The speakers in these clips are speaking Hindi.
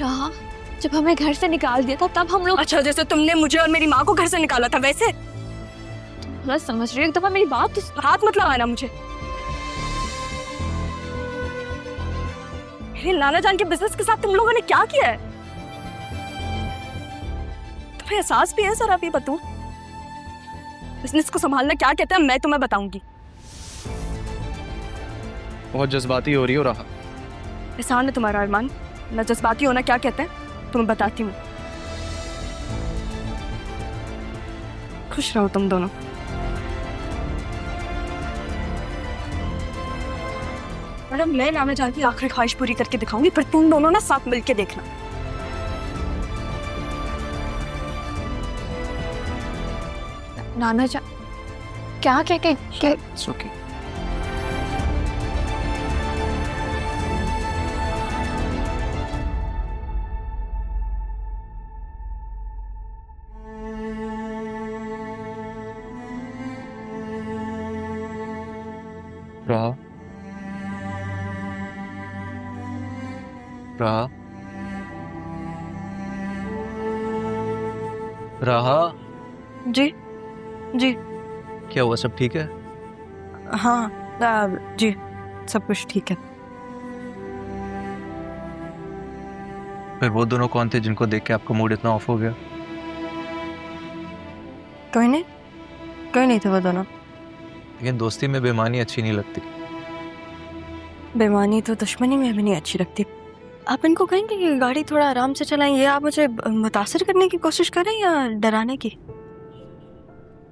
राह, जब हमें घर से निकाल दिया था तब हम लोग। अच्छा, जैसे तुमने मुझे और मेरी माँ को घर से निकाला था वैसे? बस समझ रही हो, एक दफा मेरी बात तो। हाथ मत लगाना मुझे। मेरे नाना जान के बिजनेस के साथ तुम लोगों ने क्या किया है? तुम्हें एहसास भी है सर? आप ये बताओ, बिजनेस को संभालना क्या कहते हैं मैं तुम्हें बताऊंगी। बहुत जज्बाती हो रही हो रहा। एहसान है तुम्हारा अरमान, मैं जज्बाती होना क्या कहते हैं तुम्हें बताती हूँ। खुश रहो तुम दोनों। मैडम, मैं नाना जान की आखिरी ख्वाहिश पूरी करके दिखाऊंगी, फिर तुम दोनों ना साथ मिलके देखना। नाना जा क्या कह के क्या? ओके। राह, राह, राहा, जी जी। क्या हुआ? सब ठीक है? हाँ जी, सब कुछ ठीक है। फिर वो दोनों कौन थे जिनको देख के आपका मूड इतना ऑफ हो गया? कोई नहीं थे वो दोनों। लेकिन दोस्ती में बेईमानी अच्छी नहीं लगती। बेईमानी तो दुश्मनी में भी नहीं अच्छी लगती। आप इनको कहेंगे कि गाड़ी थोड़ा आराम से चलाएं, ये आप मुझे मुतासिर करने की कोशिश करें या डराने की?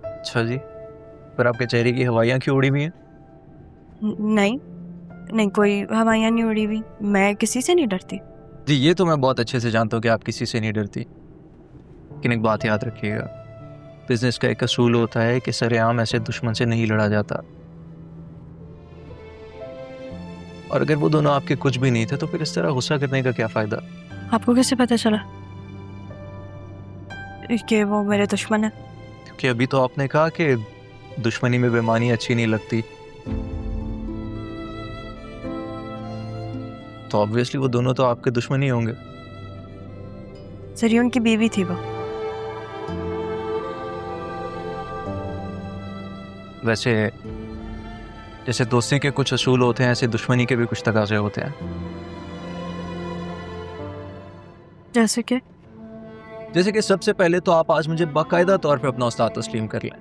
अच्छा जी, पर आपके चेहरे की हवाइयाँ क्यों उड़ी हुई हैं? नहीं, कोई हवाइयाँ नहीं उड़ी हुई, मैं किसी से नहीं डरती। जी, ये तो मैं बहुत अच्छे से जानता हूँ कि आप किसी से नहीं डरती, लेकिन एक बात याद रखिएगा, बिजनेस का एक असूल होता है कि सरेआम ऐसे दुश्मन से नहीं लड़ा जाता। और अगर वो दोनों आपके कुछ भी नहीं थे तो फिर इस तरह गुस्सा करने का क्या फायदा? आपको कैसे पता चला कि वो मेरे दुश्मन है? क्योंकि अभी तो आपने कहा कि दुश्मनी में बेईमानी अच्छी नहीं लगती, तो ऑब्वियसली वो दोनों तो आपके दुश्मन ही होंगे। सर, उनकी बीवी थी वो। वैसे जैसे दोस्ती के कुछ असूल होते हैं, ऐसे दुश्मनी के भी कुछ तकाजे होते हैं। जैसे कि सबसे पहले तो आप आज मुझे बाकायदा तौर पे अपना उस्ताद तस्लीम कर लें।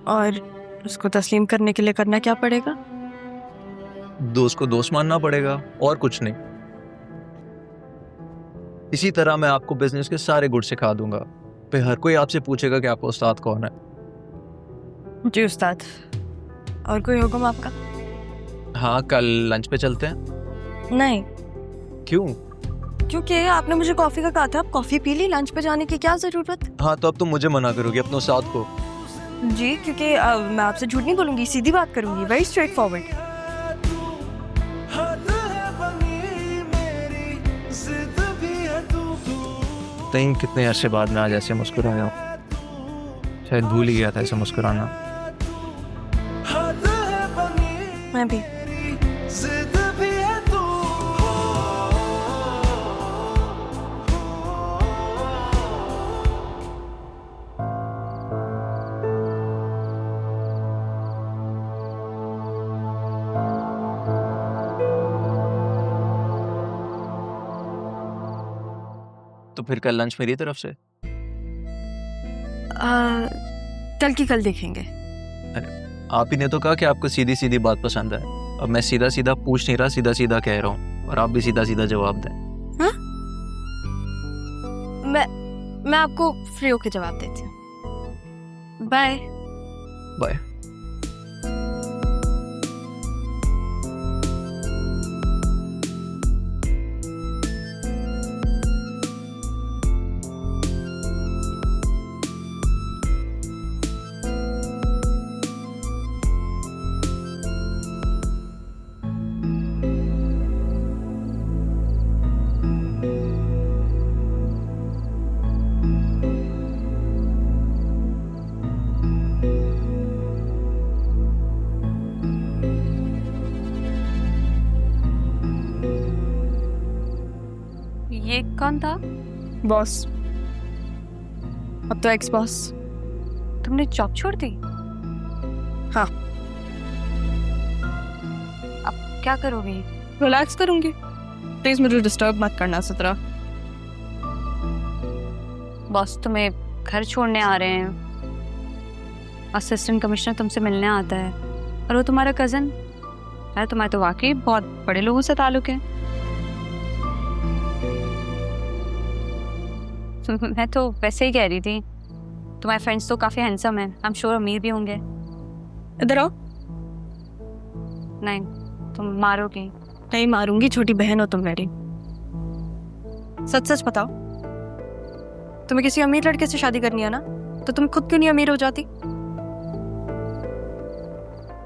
और उसको तस्लीम करने के लिए करना क्या पड़ेगा? दोस्त को दोस्त मानना पड़ेगा, और कुछ नहीं। इसी तरह मैं आपको बिजनेस के सारे गुण सिखा दूंगा, फिर हर कोई आपसे पूछेगा कि आपका उस्ताद कौन है। जी उस्ताद। और कोई हुक्म आपका? हाँ, कल लंच पे चलते हैं। नहीं। क्यों? क्योंकि आपने मुझे कॉफी का कहा था, आप कॉफी पी ली, लंच पे जाने की क्या जरूरत? हाँ, तो अब तुम मुझे मना करोगी अपने उस्ताद को? जी, क्योंकि मैं आपसे झूठ नहीं बोलूंगी, सीधी बात करूंगी, वेरी स्ट्रेट फॉरवर्ड। नहीं, कितने अरसे बाद मैं आज ऐसे मुस्कुराया हूँ, शायद भूल ही गया था ऐसे मुस्कुराना। मैं भी। तो फिर कल लंच मेरी तरफ से? कल की कल देखेंगे। आप ही ने तो कहा कि आपको सीधी सीधी बात पसंद है। अब मैं सीधा सीधा पूछ नहीं रहा, सीधा सीधा कह रहा हूँ, और आप भी सीधा सीधा जवाब दें। हाँ? मैं आपको फ्री होके जवाब देती हूँ। Bye bye. ये कौन था? बॉस। अब तो एक्स बॉस। तुमने जॉब छोड़ दी? हाँ। अब क्या करोगी? रिलैक्स करूंगी। प्लीज मुझे डिस्टर्ब मत करना सतरा। बॉस तुम्हें घर छोड़ने आ रहे हैं। असिस्टेंट कमिश्नर तुमसे मिलने आता है और वो तुम्हारा कजन है। तुम्हारे तो वाकई बहुत बड़े लोगों से ताल्लुक है। मैं तो वैसे ही कह रही थी, तुम्हारे फ्रेंड्स तो काफी हैंडसम हैं। आई एम श्योर अमीर भी होंगे। इधर आओ। नहीं, तुम मारोगी? नहीं मारूंगी, छोटी बहन हो तुम मेरी। सच सच बताओ, तुम्हें किसी अमीर लड़के से शादी करनी है ना, तो तुम खुद क्यों नहीं अमीर हो जाती?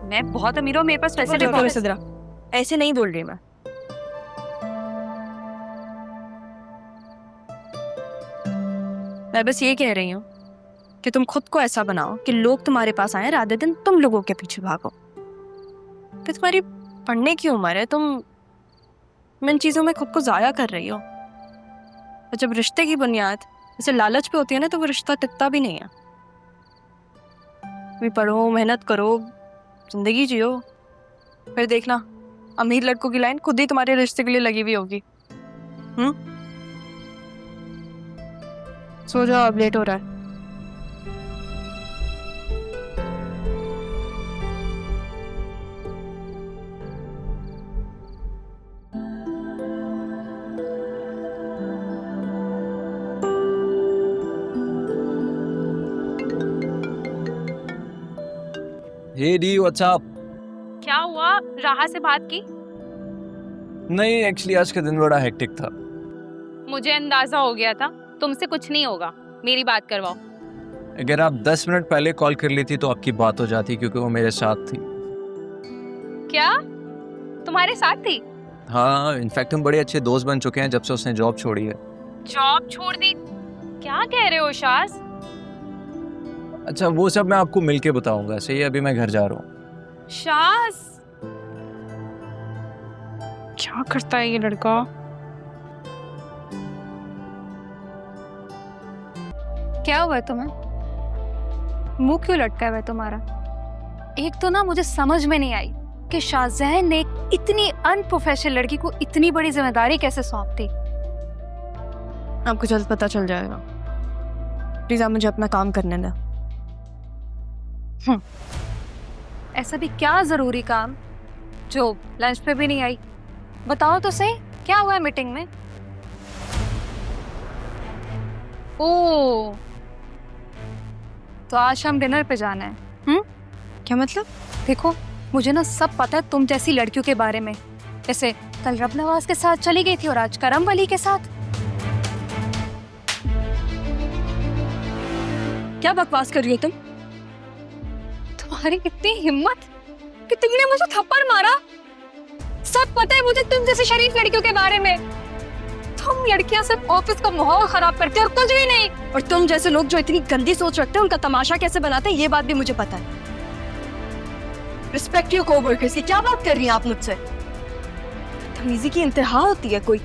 मैं बहुत अमीर हूँ, मेरे पास पैसे नहीं। बहुत ऐसे नहीं बोल रही मैं बस ये कह रही हूँ कि तुम खुद को ऐसा बनाओ कि लोग तुम्हारे पास आए रात दिन तुम लोगों के पीछे भागो। फिर तुम्हारी पढ़ने की उम्र है, तुम इन चीजों में खुद को जाया कर रही हो। और जब रिश्ते की बुनियाद ऐसे लालच पे होती है ना, तो वो रिश्ता टिकता भी नहीं है। भी पढ़ो, मेहनत करो, जिंदगी जियो, फिर देखना अमीर लड़कों की लाइन खुद ही तुम्हारे रिश्ते के लिए लगी हुई होगी। सो जाओ, अब लेट हो रहा है। हे डी व्हाट्सअप। क्या हुआ? राहा से बात की? नहीं, एक्चुअली आज का दिन बड़ा हेक्टिक था। मुझे अंदाजा हो गया था, तुमसे कुछ नहीं होगा। मेरी बात करवाओ। अगर आप 10 मिनट पहले कॉल कर लेती तो आपकी बात हो जाती, क्योंकि वो मेरे साथ थी। क्या तुम्हारे साथ थी? हाँ, इनफैक्ट हम बड़े अच्छे दोस्त बन चुके हैं जब से उसने जॉब छोड़ी है। जॉब छोड़ दी? क्या कह रहे हो शाज? अच्छा, वो सब मैं आपको मिलके बताऊंगा। सही है, अभी मैं घर जा रहा हूँ। शाज, क्या करता है ये लड़का? क्या हुआ है तुम्हें? मुंह क्यों लटका हुआ है तुम्हारा? एक तो ना मुझे समझ में नहीं आई कि शाहजहान ने इतनी अनप्रोफेशनल लड़की को इतनी बड़ी जिम्मेदारी कैसे सौंप दी। आपको जल्द पता चल जाएगा। प्लीज आप मुझे अपना काम करने दें। ऐसा भी क्या जरूरी काम जो लंच पे भी नहीं आई? बताओ तो सही, क्या हुआ है मीटिंग में? ओह, तो आज हम डिनर पे जाना है। क्या मतलब? देखो, मुझे ना सब पता है तुम जैसी लड़कियों के बारे में। जैसे कल रब नवाज के साथ चली गई थी और आज करम वली के साथ। क्या बकवास कर रही हो तुम? तुम्हारी इतनी हिम्मत कि तुमने मुझे थप्पड़ मारा। सब पता है मुझे तुम जैसी शरीफ लड़कियों के बारे में। तुम लड़कियां सिर्फ ऑफिस का माहौल खराब करते हो और कुछ भी नहीं। और तुम जैसे लोग जो इतनी गंदी सोच रखते हैं, उनका तमाशा कैसे बनाते हैं, ये बात भी मुझे पता है। Respect your coworkers. क्या बात कर रही हैं आप मुझसे? तमीज़ी की इंतहा होती है कोई?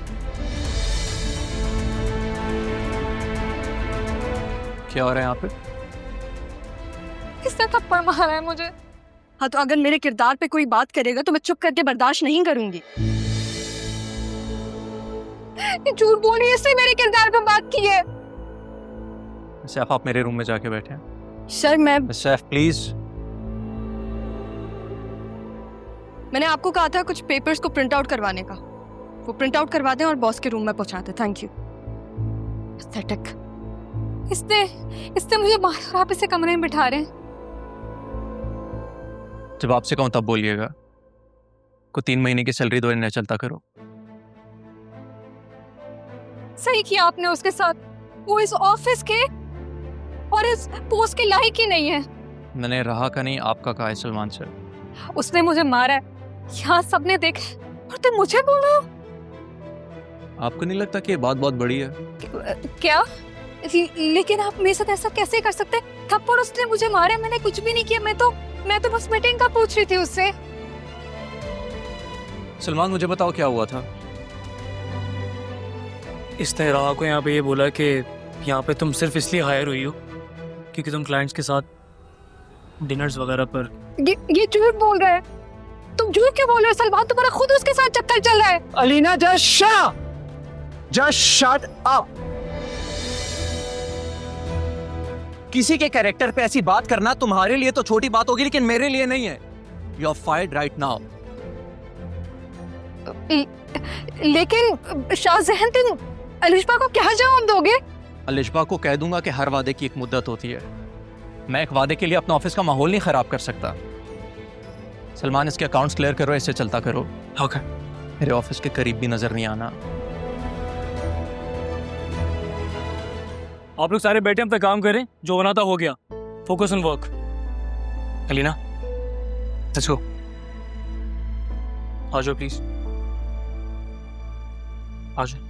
क्या हो रहा है यहाँ पे? किसने थप्पड़ मारा है मुझे? हाँ, तो अगर मेरे किरदार पे कोई बात करेगा तो मैं चुप करके बर्दाश्त नहीं करूंगी। ये झूठ बोल रही है, इसने मेरे किरदार पे बात की है। सैफ, आप मेरे रूम में जाके बैठे हैं। Sir Saif please. मैंने आपको कहा था कुछ पेपर्स को प्रिंट आउट करवाने का। वो प्रिंट आउट करवा दें और बॉस के रूम में पहुंचा दें। Thank you. पैथेटिक। इसने मुझे मारा और आप इसे कमरे में बिठा रहे हैं। जब आपसे कहूं तब बोलिएगा। को 3 महीने की सैलरी दो, इन्हें चलता करो। सही किया आपने उसके साथ। वो इस ऑफिस के और इस पोस्ट के लायक ही नहीं है। मैंने राहा का नहीं, आपका कहा है सलमान सर। उसने मुझे मारा है, यहाँ सबने देखा, और तुम मुझे बोल रहे हो? आपको नहीं लगता कि ये बात बहुत बड़ी है? क्या? लेकिन आप मेरे साथ ऐसा कैसे कर सकते? थप्पड़ उसने मुझे मारा, मैंने कुछ भी नहीं किया। मैं तो बस मीटिंग का पूछ रही थी उससे। सलमान, मुझे बताओ क्या हुआ था? इसने राह को यहाँ पे ये बोला कि यहाँ पे तुम सिर्फ इसलिए हायर हुई हो क्योंकि तुम क्लाइंट्स के साथ डिनर्स वगैरह पर। ये झूठ बोल रहा है। तुम झूठ क्यों बोल रहे हो सलमान? तुम्हारा खुद उसके साथ चक्कर चल रहा है। Alina just shut up. किसी के कैरेक्टर पे ऐसी बात करना तुम्हारे लिए तो छोटी बात होगी, लेकिन मेरे लिए नहीं है। You are fired right now. लेकिन शाहजहन, तुम अलिशबा को क्या जवाब दोगे? अलिशबा को कह दूंगा कि हर वादे की एक मुद्दत होती है। मैं एक वादे के लिए अपना ऑफिस का माहौल नहीं खराब कर सकता। सलमान, इसके अकाउंट्स क्लियर करो, इससे चलता करो। ओके। मेरे ऑफिस के करीब भी नजर नहीं आना। आप लोग सारे बैठे हम पे काम करें, जो होना था हो गया। Focus on work. Alina, let's go. आ जाओ प्लीज, आ जाओ।